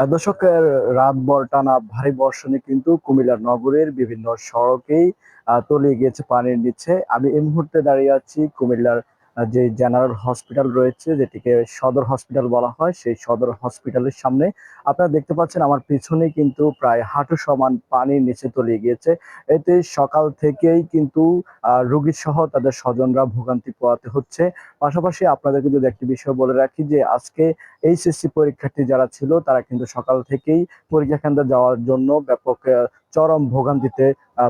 দর্শক, রাতভর টানা ভারী বর্ষণে কিন্তু কুমিল্লার নগরের বিভিন্ন সড়কেই তলিয়ে গিয়েছে পানির নিচে। আমি এই মুহূর্তে দাঁড়িয়ে আছি কুমিল্লার যে জেনারেল হসপিটাল রয়েছে, যেটিকে সদর হসপিটাল বলা হয়, সেই সদর হসপিটালের সামনে। আপনারা দেখতে পাচ্ছেন আমার পিছনে কিন্তু প্রায় হাঁটু সমান পানির নিচে তলিয়ে গিয়েছে। এতে সকাল থেকেই কিন্তু রোগী সহ তাদের স্বজনরা ভোগান্তি পোহাতে হচ্ছে। পাশাপাশি আপনাদেরকে যদি একটি বিষয় বলে রাখি যে আজকে এইচএসসি পরীক্ষার্থী যারা ছিল তারা কিন্তু সকাল থেকেই পরীক্ষা কেন্দ্রে যাওয়ার জন্য ব্যাপক চরম ভোগান্তিতে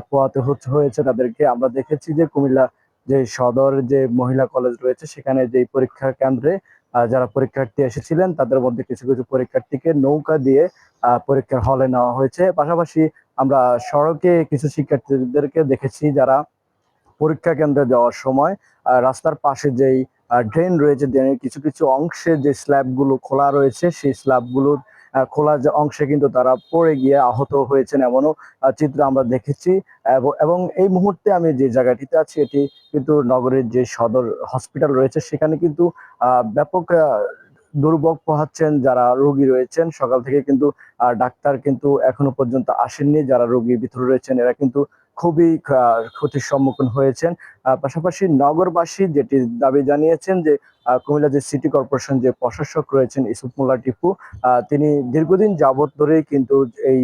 পোহাতে হয়েছে তাদেরকে। আমরা দেখেছি যে কুমিল্লা যে সদর যে মহিলা কলেজ রয়েছে, সেখানে যে পরীক্ষা কেন্দ্রে যারা পরীক্ষার্থী এসেছিলেন তাদের মধ্যে কিছু কিছু পরীক্ষার্থীকে নৌকা দিয়ে পরীক্ষার হলে নেওয়া হয়েছে। পাশাপাশি আমরা সড়কে কিছু শিক্ষার্থীদেরকে দেখেছি যারা পরীক্ষা কেন্দ্রে যাওয়ার সময় রাস্তার পাশে যেই ড্রেন রয়েছে, ড্রেনের কিছু কিছু অংশে যে স্ল্যাবগুলো খোলা রয়েছে, সেই স্ল্যাবগুলোর খোলা যে অংশে কিন্তু তারা পড়ে গিয়ে আহত হয়েছেন, এমনও চিত্র আমরা দেখেছি। এবং এই মুহূর্তে আমি যে জায়গাটিতে আছি, এটি কিন্তু নগরের যে সদর হসপিটাল রয়েছে, সেখানে কিন্তু ব্যাপক দুর্ভোগ পোহাচ্ছেন যারা রোগী রয়েছেন। সকাল থেকে কিন্তু ডাক্তার কিন্তু এখনো পর্যন্ত আসেননি। যারা রোগীর ভিতরে রয়েছেন এরা কিন্তু খুবই ক্ষতির সম্মুখীন হয়েছেন। পাশাপাশি নগরবাসী যেটি দাবি জানিয়েছেন যে কুমিল্লা যে সিটি কর্পোরেশন যে প্রশাসক রয়েছেন ইউসুফ মোল্লা টিপু, তিনি দীর্ঘদিন যাবৎ ধরেই কিন্তু এই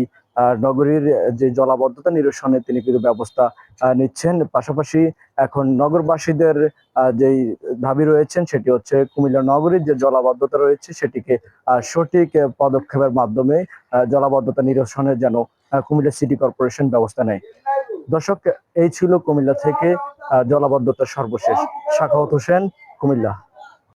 নগরীর যে জলাবদ্ধতা নিরসনে তিনি কিন্তু ব্যবস্থা নিচ্ছেন। পাশাপাশি এখন নগরবাসীদের যেই দাবি রয়েছেন সেটি হচ্ছে কুমিল্লা নগরীর যে জলাবদ্ধতা রয়েছে সেটিকে সঠিক পদক্ষেপের মাধ্যমে জলাবদ্ধতা নিরসনের যেন কুমিল্লা সিটি কর্পোরেশন ব্যবস্থা নেয়। দর্শক, এই ছিল কুমিল্লা থেকে জলাবদ্ধতার সর্বশেষ। সাখাওয়াত হোসেন, কুমিল্লা।